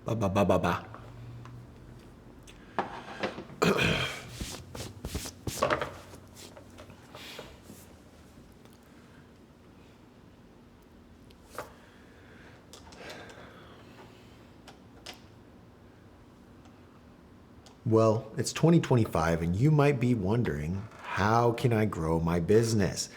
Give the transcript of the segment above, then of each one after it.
Ba ba ba ba ba. Well, it's 2025 and you might be wondering, how can I grow my business?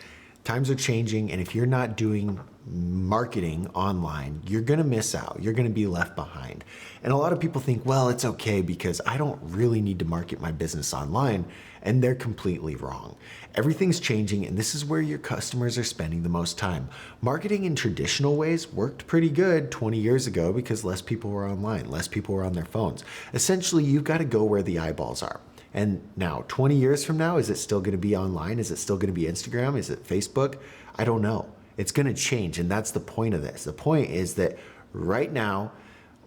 Times are changing, and if you're not doing marketing online, you're going to miss out. You're going to be left behind. And a lot of people think, well, it's okay because I don't really need to market my business online. And they're completely wrong. Everything's changing, and this is where your customers are spending the most time. Marketing in traditional ways worked pretty good 20 years ago because less people were online, less people were on their phones. Essentially, you've got to go where the eyeballs are. And now, 20 years from now, is it still going to be online? Is it still going to be Instagram? Is it Facebook? I don't know. It's going to change, and that's the point of this. The point is that right now,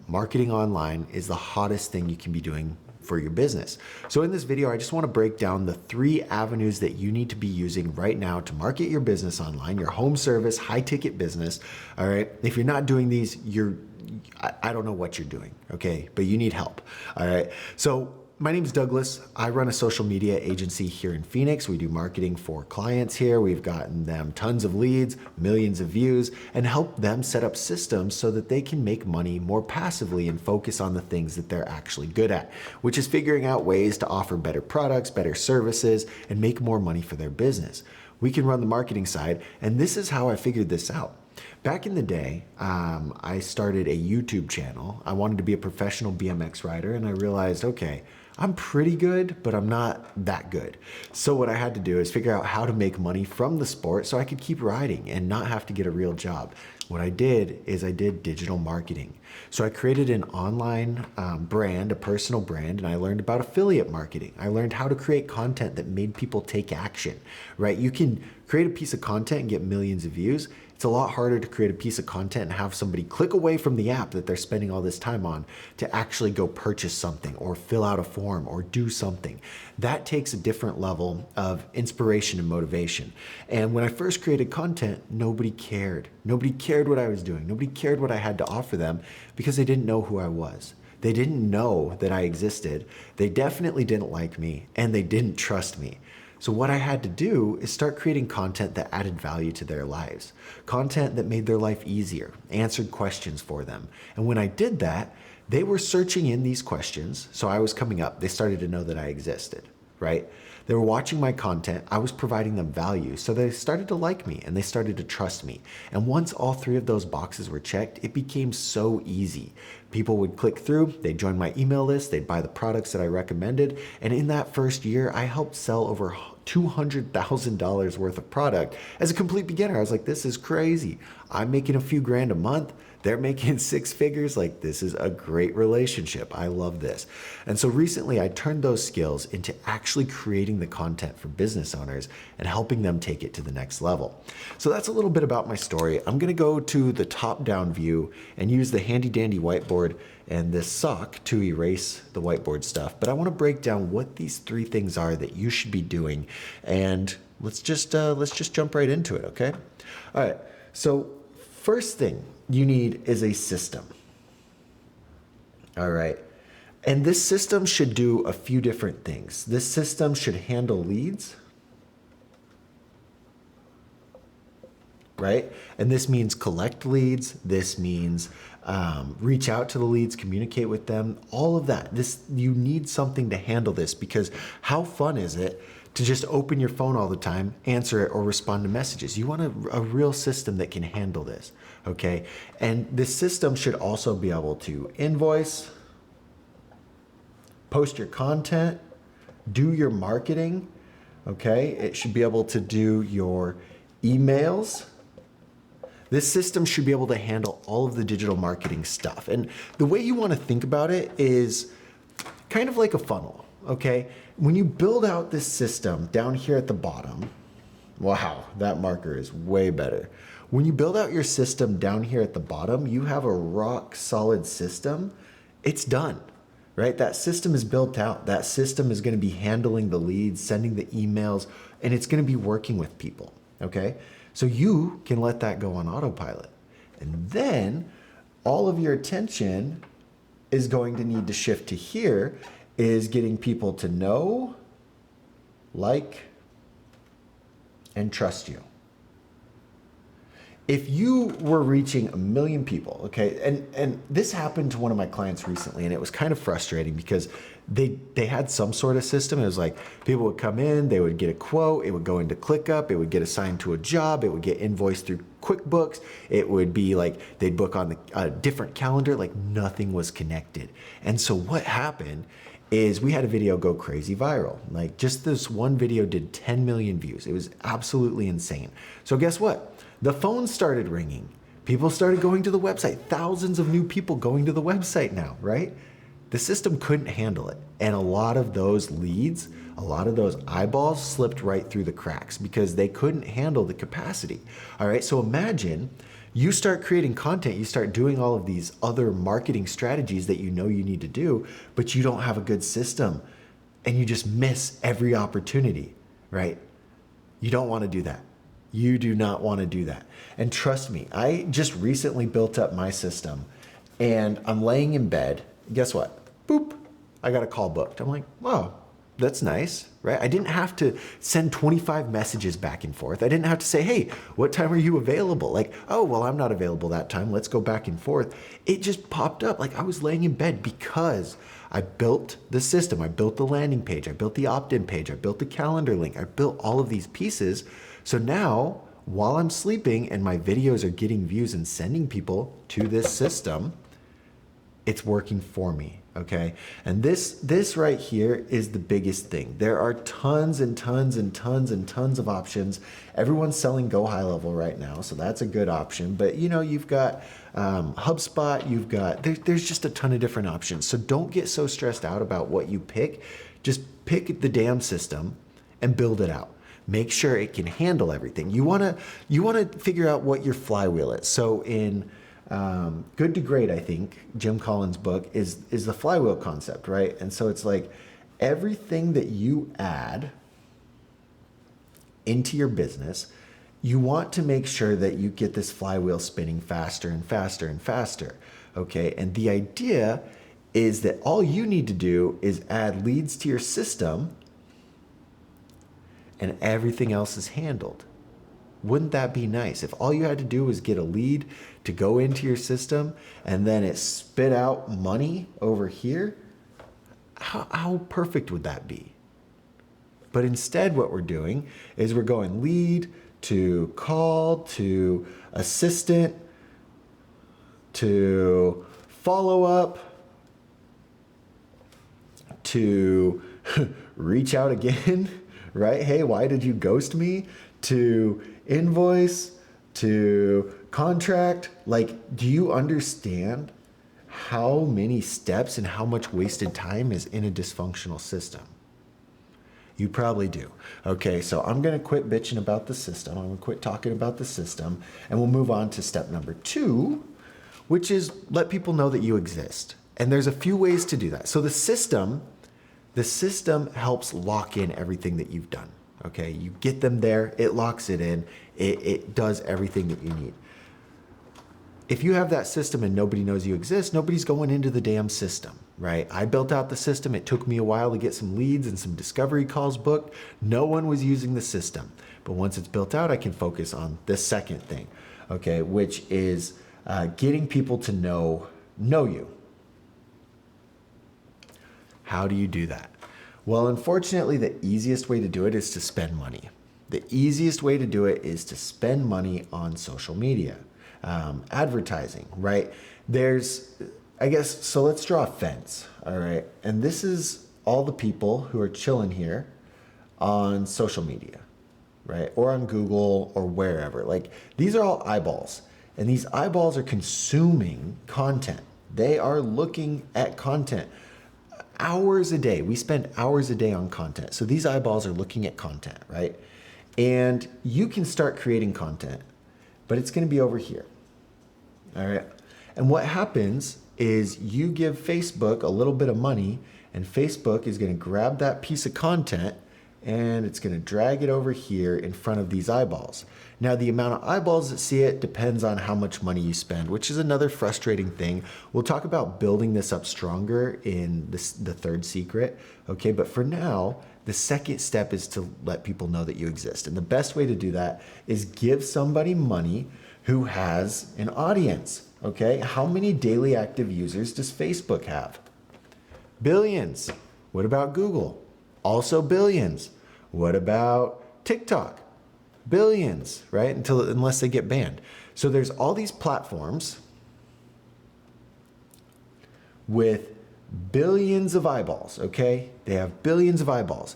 marketing online is the hottest thing you can be doing for your business. So in this video, I just want to break down the 3 avenues that you need to be using right now to market your business online, your home service, high ticket business. All right. If you're not doing these, I don't know what you're doing. Okay. But you need help. All right. So my name's Douglas. I run a social media agency here in Phoenix. We do marketing for clients here. We've gotten them tons of leads, millions of views, and help them set up systems so that they can make money more passively and focus on the things that they're actually good at, which is figuring out ways to offer better products, better services, and make more money for their business. We can run the marketing side, and this is how I figured this out. Back in the day, I started a YouTube channel. I wanted to be a professional BMX rider, and I realized, okay, I'm pretty good, but I'm not that good. So what I had to do is figure out how to make money from the sport so I could keep riding and not have to get a real job. What I did is I did digital marketing. So I created an online brand, a personal brand, and I learned about affiliate marketing. I learned how to create content that made people take action, right? You can create a piece of content and get millions of views. It's a lot harder to create a piece of content and have somebody click away from the app that they're spending all this time on to actually go purchase something or fill out a form or do something. That takes a different level of inspiration and motivation. And when I first created content, nobody cared. Nobody cared what I was doing. Nobody cared what I had to offer them because they didn't know who I was. They didn't know that I existed. They definitely didn't like me, and they didn't trust me. So what I had to do is start creating content that added value to their lives, content that made their life easier, answered questions for them. And when I did that, they were searching in these questions. So I was coming up. They started to know that I existed, right? They were watching my content. I was providing them value. So they started to like me and they started to trust me. And once all 3 of those boxes were checked, it became so easy. People would click through, they'd join my email list, they'd buy the products that I recommended. And in that first year, I helped sell over $200,000 worth of product as a complete beginner. I was like, this is crazy. I'm making a few grand a month. They're making 6 figures. Like, this is a great relationship. I love this. And so recently I turned those skills into actually creating the content for business owners and helping them take it to the next level. So that's a little bit about my story. I'm going to go to the top-down view and use the handy dandy whiteboard and this sock to erase the whiteboard stuff. But I want to break down what these 3 things are that you should be doing. And let's just jump right into it, okay? All right. So first thing you need is a system. All right. And this system should do a few different things. This system should handle leads, right? And this means collect leads. This means reach out to the leads, communicate with them, all of that. You need something to handle this, because how fun is it to just open your phone all the time, answer it, or respond to messages? You want a real system that can handle this, okay? And this system should also be able to invoice, post your content, do your marketing, okay? It should be able to do your emails. This system should be able to handle all of the digital marketing stuff. And the way you want to think about it is kind of like a funnel, okay? When you build out this system down here at the bottom, wow, that marker is way better. When you build out your system down here at the bottom, you have a rock solid system. It's done, right? That system is built out. That system is going to be handling the leads, sending the emails, and it's going to be working with people, okay? So you can let that go on autopilot. And then all of your attention is going to need to shift to here is getting people to know, like, and trust you. If you were reaching 1 million people, okay, and this happened to one of my clients recently, and it was kind of frustrating because they had some sort of system. It was like people would come in, they would get a quote, it would go into ClickUp, it would get assigned to a job, it would get invoiced through QuickBooks, it would be like they'd book on a different calendar, like nothing was connected. And so what happened is we had a video go crazy viral. Like just this one video did 10 million views. It was absolutely insane. So guess what? The phones started ringing. People started going to the website. Thousands of new people going to the website now, right? The system couldn't handle it. And a lot of those leads, a lot of those eyeballs slipped right through the cracks because they couldn't handle the capacity. All right, so imagine you start creating content, you start doing all of these other marketing strategies that you know you need to do, but you don't have a good system and you just miss every opportunity, right? You don't want to do that. You do not want to do that. And trust me, I just recently built up my system and I'm laying in bed. Guess what? Boop, I got a call booked. I'm like, wow, that's nice, right? I didn't have to send 25 messages back and forth. I didn't have to say, hey, what time are you available? Like, oh, well, I'm not available that time. Let's go back and forth. It just popped up. Like I was laying in bed because I built the system. I built the landing page. I built the opt-in page. I built the calendar link. I built all of these pieces. So now while I'm sleeping and my videos are getting views and sending people to this system, it's working for me, okay? And this right here is the biggest thing. There are tons and tons and tons and tons of options. Everyone's selling Go High Level right now, so that's a good option. But you know, you've got HubSpot, you've got, there's just a ton of different options. So don't get so stressed out about what you pick. Just pick the damn system and build it out. Make sure it can handle everything. You wanna figure out what your flywheel is. So in Good to Great, I think, Jim Collins' book is the flywheel concept, right? And so it's like everything that you add into your business, you want to make sure that you get this flywheel spinning faster and faster and faster, okay? And the idea is that all you need to do is add leads to your system and everything else is handled. Wouldn't that be nice? If all you had to do was get a lead to go into your system and then it spit out money over here, how perfect would that be? But instead what we're doing is we're going lead to call to assistant to follow up to reach out again, right? Hey, why did you ghost me? To invoice, to contract. Like, do you understand how many steps and how much wasted time is in a dysfunctional system? You probably do. Okay, so I'm gonna quit bitching about the system. I'm gonna quit talking about the system and we'll move on to step number 2, which is let people know that you exist. And there's a few ways to do that. So the system helps lock in everything that you've done. Okay, you get them there, it locks it in, it does everything that you need. If you have that system and nobody knows you exist, nobody's going into the damn system, right? I built out the system. It took me a while to get some leads and some discovery calls booked. No one was using the system. But once it's built out, I can focus on the second thing, okay, which is getting people to know you. How do you do that? Well, unfortunately, the easiest way to do it is to spend money. The easiest way to do it is to spend money on social media, advertising, right? So let's draw a fence, all right? And this is all the people who are chilling here on social media, right? Or on Google or wherever. Like, these are all eyeballs, and these eyeballs are consuming content. They are looking at content. Hours a day. We spend hours a day on content. So these eyeballs are looking at content, right? And you can start creating content, but it's going to be over here. All right. And what happens is you give Facebook a little bit of money and Facebook is going to grab that piece of content and it's going to drag it over here in front of these eyeballs. Now, the amount of eyeballs that see it depends on how much money you spend, which is another frustrating thing. We'll talk about building this up stronger in the third secret, okay? But for now, the second step is to let people know that you exist. And the best way to do that is give somebody money who has an audience, okay? How many daily active users does Facebook have? Billions. What about Google? Also billions. What about TikTok? Billions, right? Unless they get banned. So there's all these platforms with billions of eyeballs, okay? They have billions of eyeballs.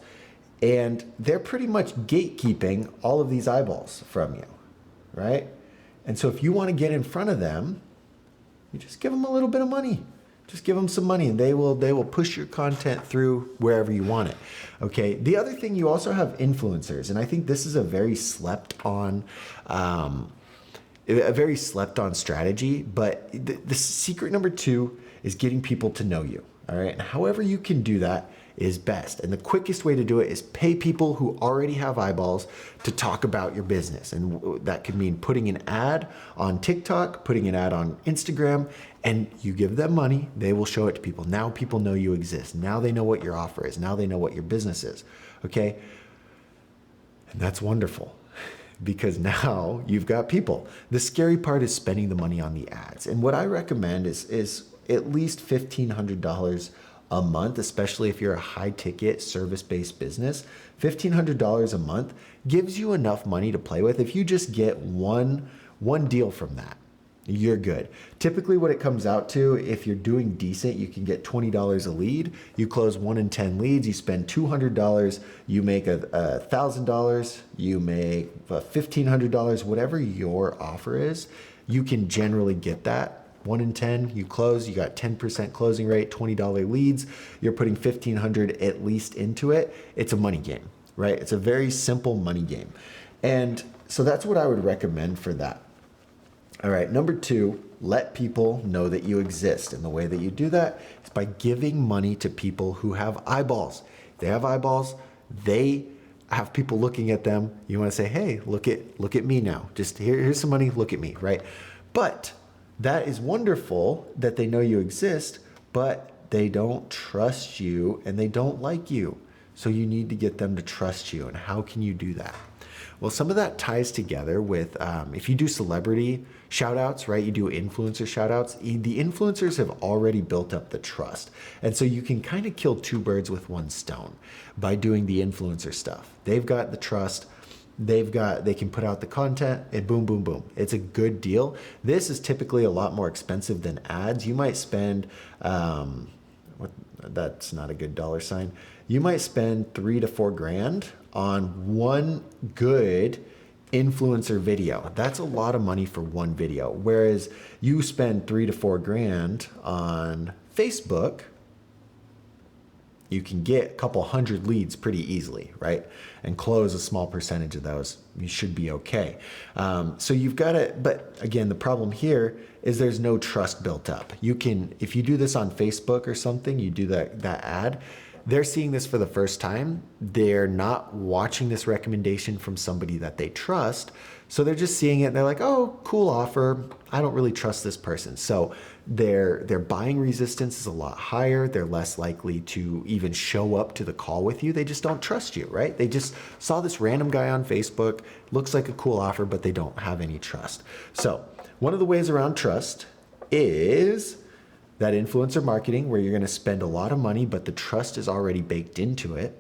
And they're pretty much gatekeeping all of these eyeballs from you, right? And so if you want to get in front of them, you just give them a little bit of money. Just give them some money and they will push your content through wherever you want it. Okay. The other thing, you also have influencers, and I think this is a very slept on strategy. But the secret number 2 is getting people to know you. All right. And however you can do that is best. And the quickest way to do it is pay people who already have eyeballs to talk about your business. And that could mean putting an ad on TikTok, putting an ad on Instagram, and you give them money, they will show it to people. Now people know you exist. Now they know what your offer is. Now they know what your business is. Okay? And that's wonderful because now you've got people. The scary part is spending the money on the ads. And what I recommend is at least $1,500 a month, especially if you're a high ticket service-based business. $1,500 a month gives you enough money to play with. If you just get one deal from that, you're good. Typically what it comes out to, if you're doing decent, you can get $20 a lead. You close 1 in 10 leads, you spend $200, you make $1,000, you make $1,500, whatever your offer is, you can generally get that. 1 in 10, you close, you got 10% closing rate, $20 leads, you're putting $1,500 at least into it. It's a money game, right? It's a very simple money game. And so that's what I would recommend for that. All right, number 2, let people know that you exist. And the way that you do that is by giving money to people who have eyeballs. If they have eyeballs, they have people looking at them. You want to say, hey, look at me now. Just here's some money, look at me, right? But that is wonderful that they know you exist, but they don't trust you and they don't like you. So you need to get them to trust you. And how can you do that? Well, some of that ties together with if you do celebrity shout outs, right? You do influencer shout outs. The influencers have already built up the trust. And so you can kind of kill 2 birds with 1 stone by doing the influencer stuff. They've got the trust. They can put out the content and boom, boom, boom. It's a good deal. This is typically a lot more expensive than ads. You might spend, that's not a good dollar sign. You might spend $3,000 to $4,000 on one good influencer video. That's a lot of money for one video. Whereas you spend $3,000 to $4,000 on Facebook, you can get a couple hundred leads pretty easily, right? And close a small percentage of those. You should be okay. So you've got to, but again, the problem here is there's no trust built up. You can, if you do this on Facebook or something, you do that ad, they're seeing this for the first time. They're not watching this recommendation from somebody that they trust. So they're just seeing it and they're like, oh, cool offer. I don't really trust this person. So their buying resistance is a lot higher. They're less likely to even show up to the call with you. They just don't trust you, right? They just saw this random guy on Facebook, looks like a cool offer, but they don't have any trust. So one of the ways around trust is that influencer marketing where you're going to spend a lot of money, but the trust is already baked into it.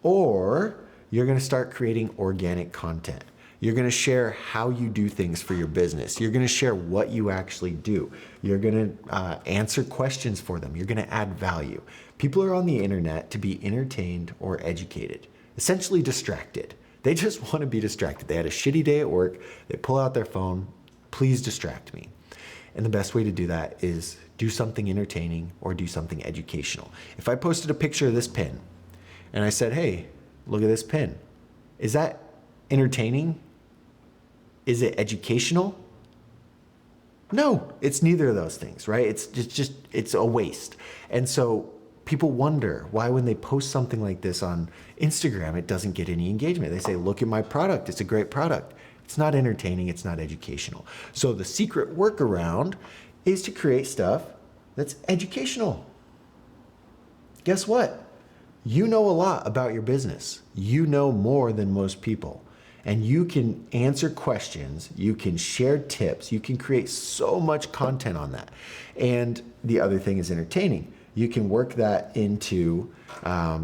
Or you're going to start creating organic content. You're going to share how you do things for your business. You're going to share what you actually do. You're going to answer questions for them. You're going to add value. People are on the internet to be entertained or educated, essentially distracted. They just want to be distracted. They had a shitty day at work. They pull out their phone. Please distract me. And the best way to do that is do something entertaining or do something educational. If I posted a picture of this pin and I said, hey, look at this pin, is that entertaining? Is it educational? No, it's neither of those things, right? It's a waste. And so People wonder why when they post something like this on Instagram, it doesn't get any engagement. They say, look at my product. It's a great product. It's not entertaining. It's not educational. So the secret workaround is to create stuff that's educational. Guess what? You know a lot about your business. You know more than most people. And you can answer questions, you can share tips, you can create so much content on that. And the other thing is entertaining. You can work that into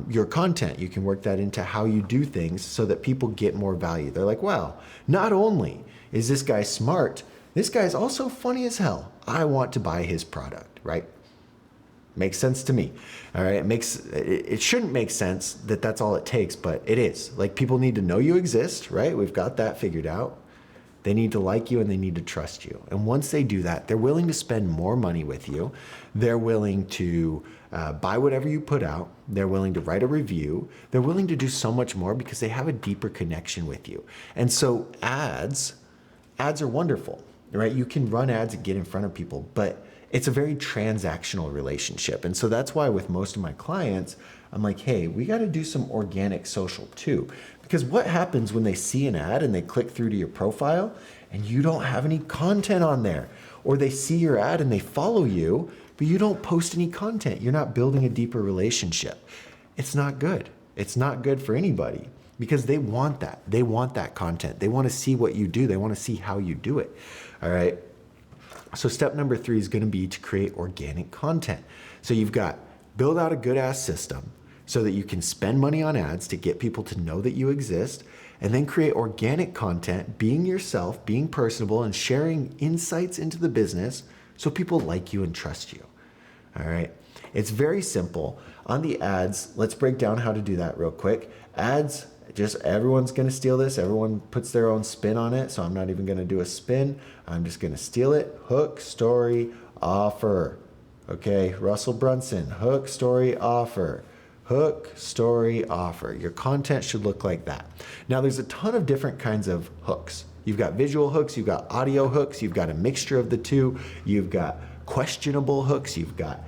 your content. You can work that into how you do things so that people get more value. They're like, wow, not only is this guy smart, this guy's also funny as hell. I want to buy his product, right? Makes sense to me. All right. It shouldn't make sense that that's all it takes, but it is. Like, people need to know you exist, right? We've got that figured out. They need to like you and they need to trust you. And once they do that, they're willing to spend more money with you. They're willing to buy whatever you put out. They're willing to write a review. They're willing to do so much more because they have a deeper connection with you. And so ads are wonderful, right? You can run ads and get in front of people, but it's a very transactional relationship. And so that's why with most of my clients, I'm like, hey, we got to do some organic social too. Because what happens when they see an ad and they click through to your profile and you don't have any content on there? Or they see your ad and they follow you, but you don't post any content. You're not building a deeper relationship. It's not good. It's not good for anybody because they want that. They want that content. They want to see what you do. They want to see how you do it. All right. So step number 3 is going to be to create organic content. So you've got build out a good ass system so that you can spend money on ads to get people to know that you exist, and then create organic content, being yourself, being personable, and sharing insights into the business so people like you and trust you. All right. It's very simple. On the ads, let's break down how to do that real quick. Ads, just everyone's going to steal this. Everyone puts their own spin on it. So I'm not even going to do a spin. I'm just going to steal it. Hook, story, offer. Okay. Russell Brunson, hook, story, offer. Hook, story, offer. Your content should look like that. Now there's a ton of different kinds of hooks. You've got visual hooks. You've got audio hooks. You've got a mixture of the two. You've got questionable hooks. You've got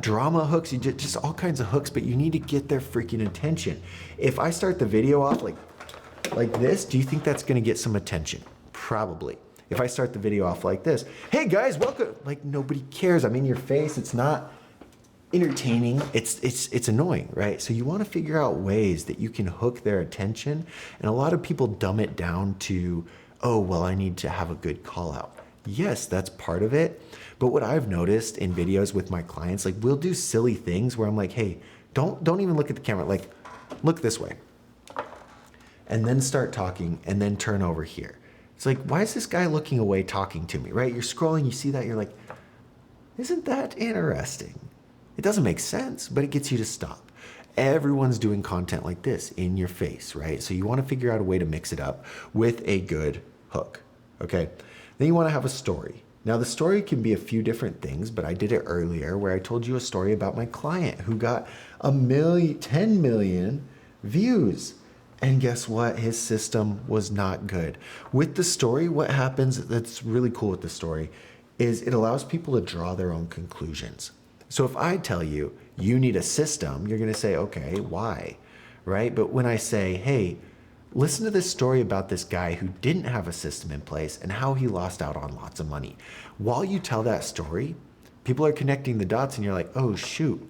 drama hooks, you just all kinds of hooks, but you need to get their freaking attention. If I start the video off like this, do you think that's going to get some attention? Probably. If I start the video off like this, hey guys, welcome, like nobody cares. I'm in your face. It's not entertaining. It's annoying, right? So you want to figure out ways that you can hook their attention. And a lot of people dumb it down to, oh, well, I need to have a good call out. Yes, that's part of it. But what I've noticed in videos with my clients, like we'll do silly things where I'm like, hey, don't even look at the camera. Like, look this way. And then start talking and then turn over here. It's like, why is this guy looking away talking to me, right? You're scrolling, you see that, you're like, isn't that interesting? It doesn't make sense, but it gets you to stop. Everyone's doing content like this in your face, right? So you want to figure out a way to mix it up with a good hook, okay? Then you want to have a story. Now the story can be a few different things, but I did it earlier where I told you a story about my client who got 10 million views. And guess what? His system was not good. With the story, what happens that's really cool with the story is it allows people to draw their own conclusions. So if I tell you, you need a system, you're going to say, okay, why? Right? But when I say, hey, listen to this story about this guy who didn't have a system in place and how he lost out on lots of money. While you tell that story, people are connecting the dots and you're like, oh, shoot.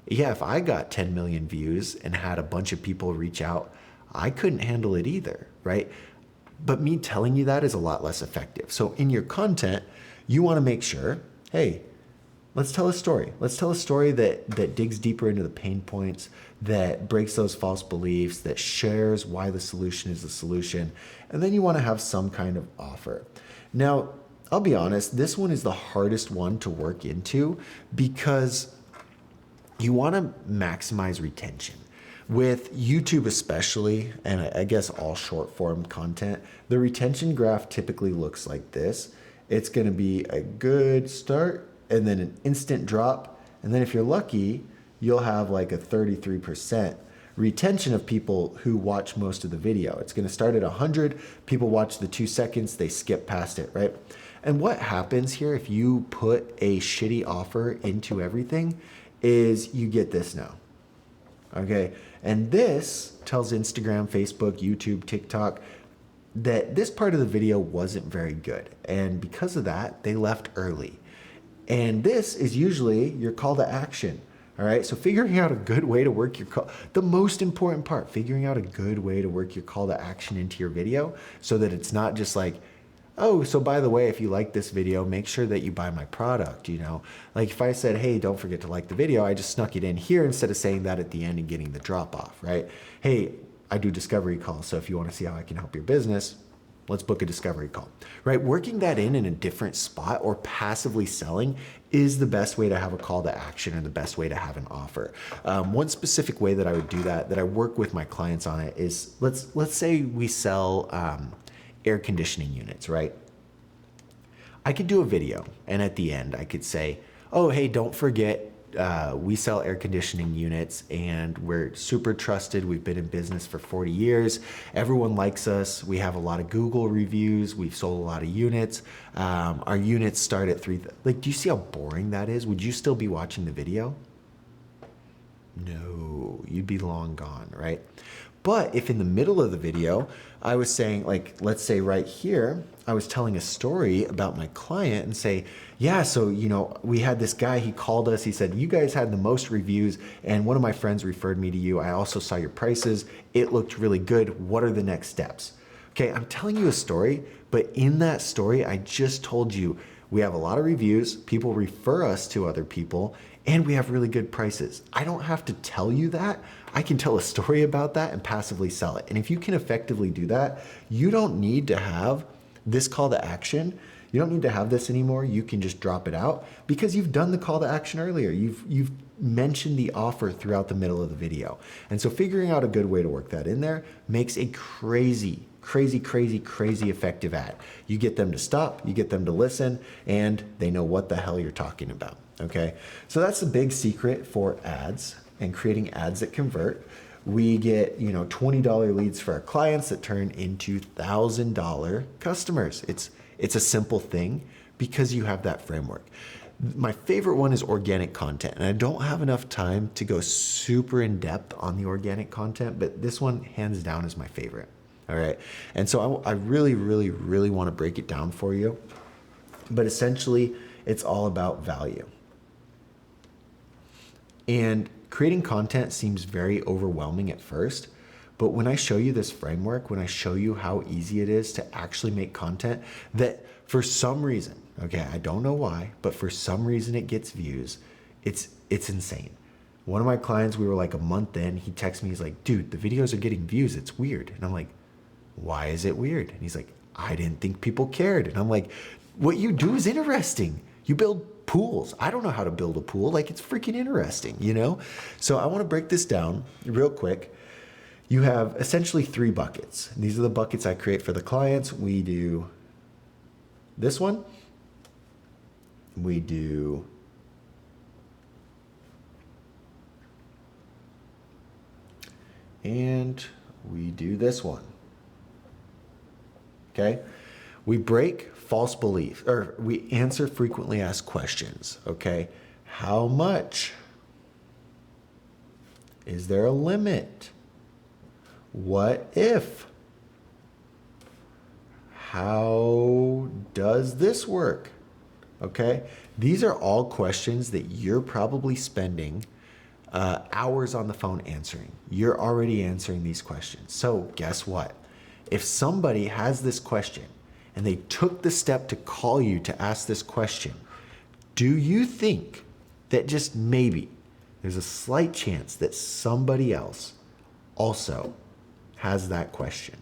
Yeah, if I got 10 million views and had a bunch of people reach out, I couldn't handle it either, right? But me telling you that is a lot less effective. So in your content, you want to make sure, hey, let's tell a story. Let's tell a story that digs deeper into the pain points, that breaks those false beliefs, that shares why the solution is the solution. And then you want to have some kind of offer. Now, I'll be honest, this one is the hardest one to work into because you want to maximize retention. With YouTube especially, and I guess all short form content, the retention graph typically looks like this. It's going to be a good start and then an instant drop. And then if you're lucky, you'll have like a 33% retention of people who watch most of the video. It's going to start at 100. People watch the 2 seconds, they skip past it, right? And what happens here if you put a shitty offer into everything is you get this now. Okay. And this tells Instagram, Facebook, YouTube, TikTok that this part of the video wasn't very good. And because of that, they left early. And this is usually your call to action. All right. So figuring out a good way to work your call, the most important part, figuring out a good way to work your call to action into your video so that it's not just like, oh, so by the way, if you like this video, make sure that you buy my product, you know? Like if I said, hey, don't forget to like the video, I just snuck it in here instead of saying that at the end and getting the drop off, right? Hey, I do discovery calls, so if you want to see how I can help your business, let's book a discovery call, right? Working that in a different spot or passively selling is the best way to have a call to action and the best way to have an offer. One specific way that I would do that I work with my clients on it is, let's say we sell air conditioning units, right? I could do a video and at the end I could say, oh, hey, don't forget, we sell air conditioning units and we're super trusted. We've been in business for 40 years. Everyone likes us. We have a lot of Google reviews. We've sold a lot of units. Our units start at like, do you see how boring that is? Would you still be watching the video? No, you'd be long gone, right? But if in the middle of the video, I was saying, like, let's say right here, I was telling a story about my client and say, yeah, so, you know, we had this guy, he called us, he said, you guys had the most reviews and one of my friends referred me to you. I also saw your prices. It looked really good. What are the next steps? Okay, I'm telling you a story, but in that story, I just told you we have a lot of reviews, people refer us to other people, and we have really good prices. I don't have to tell you that. I can tell a story about that and passively sell it. And if you can effectively do that, you don't need to have this call to action. You don't need to have this anymore. You can just drop it out because you've done the call to action earlier. You've mentioned the offer throughout the middle of the video. And so figuring out a good way to work that in there makes a crazy effective ad. You get them to stop, you get them to listen, and they know what the hell you're talking about. Okay, so that's the big secret for ads and creating ads that convert. We get, you know, $20 leads for our clients that turn into $1,000 customers. It's a simple thing because you have that framework. My favorite one is organic content, and I don't have enough time to go super in depth on the organic content, but this one hands down is my favorite. All right, and so I really want to break it down for you, but essentially it's all about value. And creating content seems very overwhelming at first, but when I show you this framework, when I show you how easy it is to actually make content that for some reason, okay, I don't know why, but for some reason it gets views, it's insane. One of my clients, we were like a month in, he texts me, he's like, dude, the videos are getting views, it's weird. And I'm like, why is it weird? And he's like, I didn't think people cared. And I'm like, what you do is interesting. You build pools. I don't know how to build a pool. Like, it's freaking interesting, you know? So I want to break this down real quick. You have essentially 3 buckets. These are the buckets I create for the clients. We do this one. We do and we do this one. Okay? We break false belief, or we answer frequently asked questions. Okay? How much? Is there a limit? What if? How does this work? Okay? These are all questions that you're probably spending hours on the phone answering. You're already answering these questions. So guess what? If somebody has this question and they took the step to call you to ask this question, do you think that just maybe there's a slight chance that somebody else also has that question?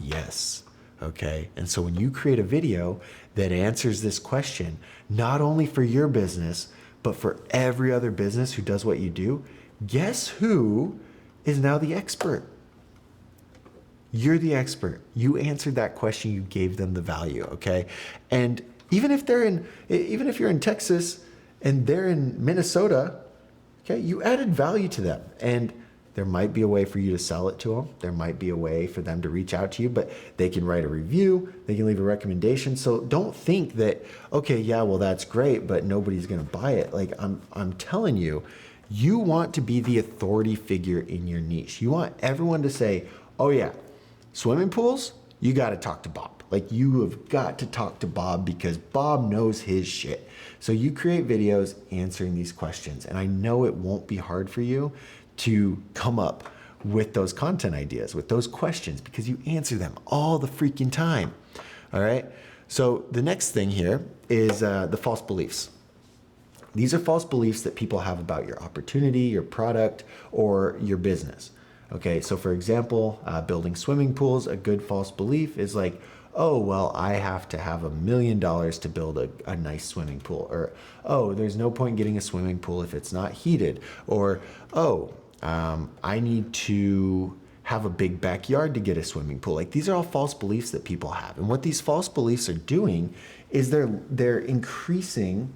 Yes. Okay. And so when you create a video that answers this question, not only for your business, but for every other business who does what you do, guess who is now the expert? You're the expert. You answered that question. You gave them the value. Okay. And even if you're in Texas and they're in Minnesota, okay, you added value to them and There might be a way for you to sell it to them. There might be a way for them to reach out to you, but they can write a review, they can leave a recommendation. So don't think that, okay, yeah, well, that's great, but nobody's going to buy it. Like I'm telling you, you want to be the authority figure in your niche. You want everyone to say, oh yeah, swimming pools, you got to talk to Bob. Like you have got to talk to Bob because Bob knows his shit. So you create videos answering these questions. And I know it won't be hard for you to come up with those content ideas, with those questions, because you answer them all the freaking time. All right. So the next thing here is the false beliefs. These are false beliefs that people have about your opportunity, your product, or your business. Okay, so for example, building swimming pools, a good false belief is like, oh, well, I have to have $1 million to build a nice swimming pool. Or, oh, there's no point getting a swimming pool if it's not heated. Or, oh, I need to have a big backyard to get a swimming pool. Like these are all false beliefs that people have. And what these false beliefs are doing is they're increasing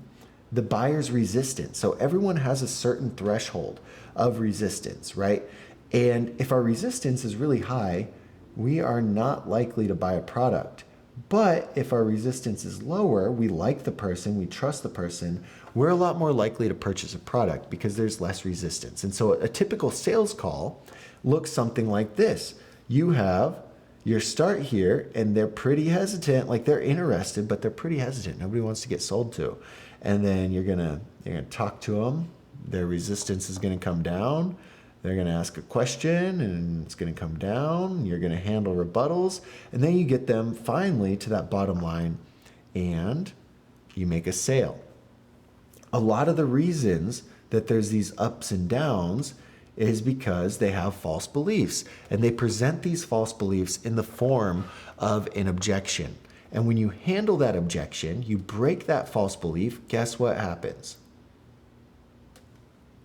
the buyer's resistance. So everyone has a certain threshold of resistance, right? And if our resistance is really high, we are not likely to buy a product. But if our resistance is lower, we like the person, we trust the person, we're a lot more likely to purchase a product because there's less resistance. And so a typical sales call looks something like this. You have your start here and they're pretty hesitant, like they're interested, but they're pretty hesitant. Nobody wants to get sold to. And then you're gonna talk to them. Their resistance is gonna come down. They're gonna ask a question and it's gonna come down. You're gonna handle rebuttals. And then you get them finally to that bottom line and you make a sale. A lot of the reasons that there's these ups and downs is because they have false beliefs. And they present these false beliefs in the form of an objection. And when you handle that objection, you break that false belief, guess what happens?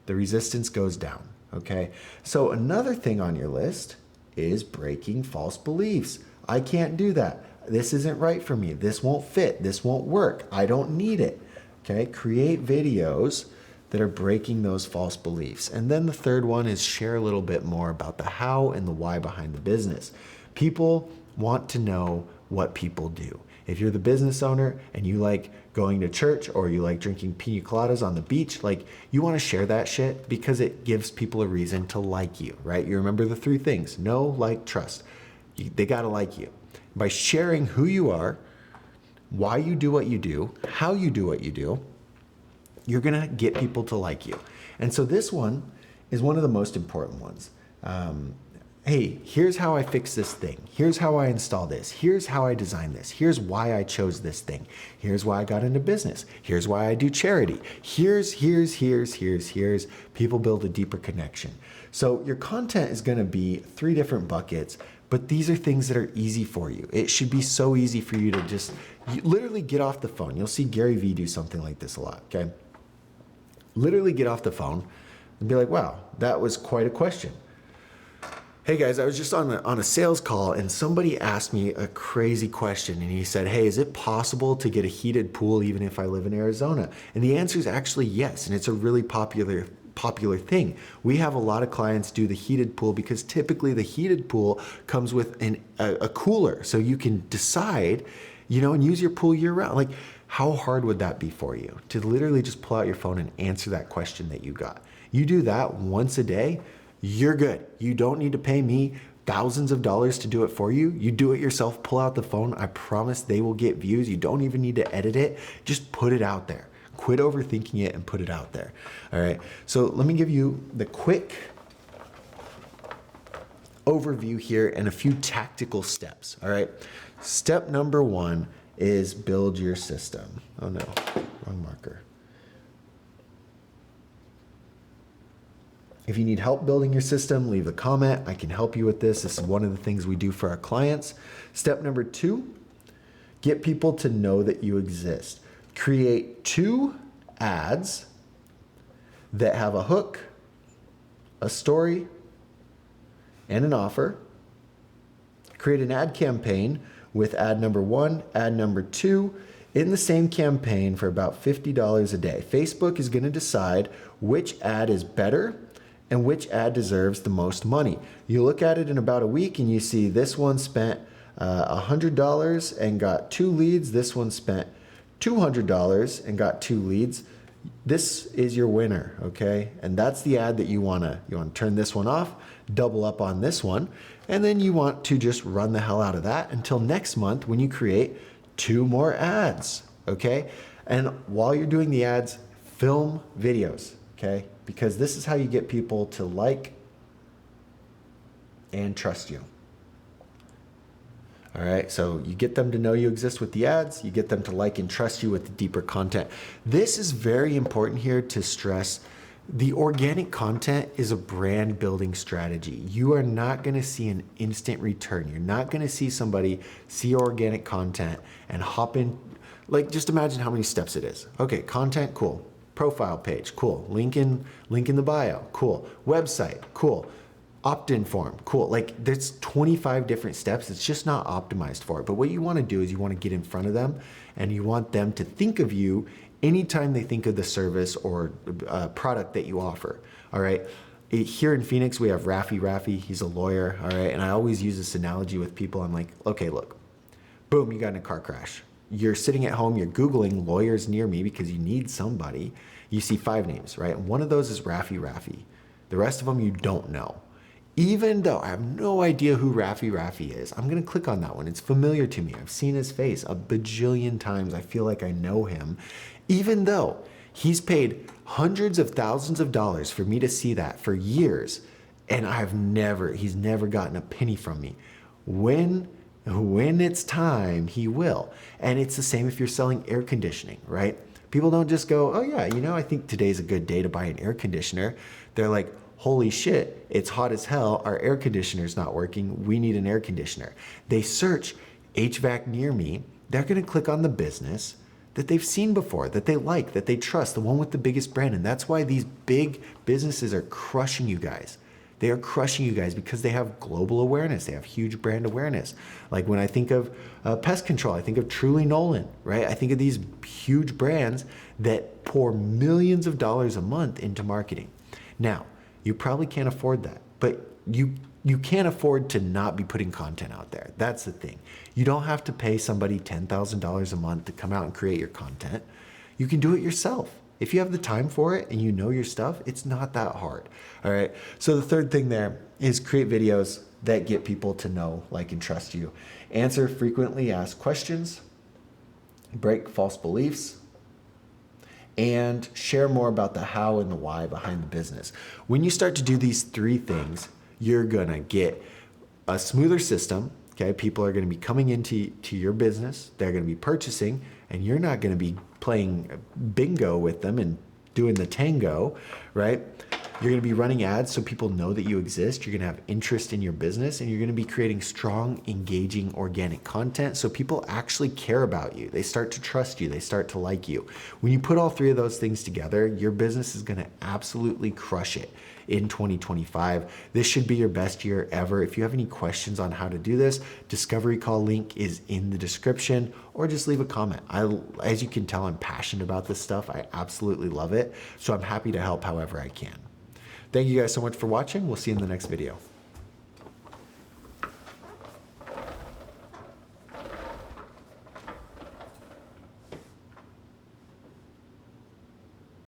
The resistance goes down, okay? So another thing on your list is breaking false beliefs. I can't do that. This isn't right for me. This won't fit. This won't work. I don't need it, okay? Create videos that are breaking those false beliefs. And then the third one is share a little bit more about the how and the why behind the business. People want to know what people do. If you're the business owner and you like going to church or you like drinking pina coladas on the beach, like you want to share that shit because it gives people a reason to like you, right? You remember the 3 things: know, like, trust. They got to like you. By sharing who you are, why you do what you do, how you do what you do, you're going to get people to like you. And so this one is one of the most important ones. Hey, here's how I fix this thing. Here's how I install this. Here's how I design this. Here's why I chose this thing. Here's why I got into business. Here's why I do charity. Here's. People build a deeper connection. So your content is going to be 3 different buckets, but these are things that are easy for you. It should be so easy for you to just literally get off the phone. You'll see Gary Vee do something like this a lot, okay? Literally get off the phone and be like, wow, that was quite a question. Hey guys, I was just on a sales call and somebody asked me a crazy question and he said, hey, is it possible to get a heated pool even if I live in Arizona? And the answer is actually yes, and it's a really popular thing. We have a lot of clients do the heated pool because typically the heated pool comes with a cooler, so you can decide, and use your pool year round. Like, how hard would that be for you to literally just pull out your phone and answer that question that you got? You do that once a day, you're good. You don't need to pay me thousands of dollars to do it for you. You do it yourself, pull out the phone. I promise they will get views. You don't even need to edit it. Just put it out there. Quit overthinking it and put it out there. All right. So let me give you the quick overview here and a few tactical steps. All right. Step number 1 is build your system. Oh no, wrong marker. If you need help building your system, leave a comment. I can help you with this. This is one of the things we do for our clients. Step number 2, get people to know that you exist. Create 2 ads that have a hook, a story, and an offer. Create an ad campaign with ad number 1, ad number 2 in the same campaign for about $50 a day. Facebook is going to decide which ad is better and which ad deserves the most money. You look at it in about a week and you see this one spent $100 and got 2 leads. This one spent $200 and got 2 leads. This is your winner, okay? And that's the ad that you wanna turn this one off, double up on this one, and then you want to just run the hell out of that until next month when you create 2 more ads, okay? And while you're doing the ads, film videos, okay? Because this is how you get people to like and trust you. All right, so you get them to know you exist with the ads, you get them to like and trust you with the deeper content. This is very important here to stress. The organic content is a brand building strategy. You are not gonna see an instant return. You're not gonna see somebody see your organic content and hop in. Like, just imagine how many steps it is. Okay, content, cool. Profile page, cool. Link in the bio, cool. Website, cool. Opt-in form, cool. Like, there's 25 different steps. It's just not optimized for it. But what you want to do is you want to get in front of them and you want them to think of you anytime they think of the service or product that you offer. All right. Here in Phoenix, we have Rafi. He's a lawyer. All right. And I always use this analogy with people. I'm like, okay, look, boom, you got in a car crash. You're sitting at home, you're Googling lawyers near me because you need somebody. You see 5 names, right? And one of those is Rafi. The rest of them you don't know. Even though I have no idea who Rafi is, I'm gonna click on that one. It's familiar to me. I've seen his face a bajillion times. I feel like I know him. Even though he's paid hundreds of thousands of dollars for me to see that for years, and he's never gotten a penny from me. When it's time, he will. And it's the same if you're selling air conditioning, right? People don't just go, oh yeah, I think today's a good day to buy an air conditioner. They're like, holy shit, it's hot as hell. Our air conditioner's not working. We need an air conditioner. They search HVAC near me. They're gonna click on the business that they've seen before, that they like, that they trust, the one with the biggest brand. And that's why these big businesses are crushing you guys. They are crushing you guys because they have global awareness. They have huge brand awareness. Like when I think of pest control, I think of Truly Nolan, right? I think of these huge brands that pour millions of dollars a month into marketing. Now, you probably can't afford that, but you can't afford to not be putting content out there. That's the thing. You don't have to pay somebody $10,000 a month to come out and create your content. You can do it yourself. If you have the time for it and you know your stuff, it's not that hard. All right. So the third thing there is create videos that get people to know, like, and trust you. Answer frequently asked questions, break false beliefs, and share more about the how and the why behind the business. When you start to do these 3 things, you're gonna get a smoother system. Okay, people are gonna be coming into your business, they're gonna be purchasing, and you're not gonna be playing bingo with them and doing the tango, right? You're gonna be running ads so people know that you exist. You're gonna have interest in your business, and you're gonna be creating strong, engaging, organic content so people actually care about you. They start to trust you. They start to like you. When you put all 3 of those things together, your business is gonna absolutely crush it in 2025. This should be your best year ever. If you have any questions on how to do this, Discovery Call link is in the description, or just leave a comment. As you can tell, I'm passionate about this stuff. I absolutely love it. So I'm happy to help however I can. Thank you guys so much for watching. We'll see you in the next video.